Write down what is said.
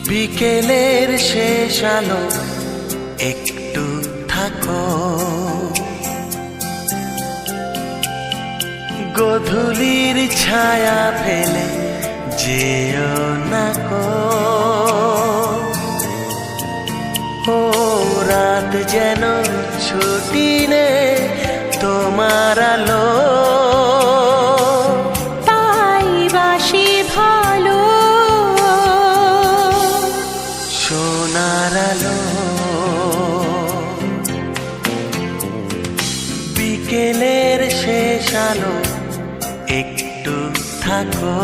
বিকেলের শেষ আলো একটু থাকো, গোধূলির ছায়া ফেলে যেও না কো। ও রাত যেন ছুটি নে তোমার আলো, তাই বাসি ভালো সোনার আলো। বিকেলের শেষ আলো একটু থাকো।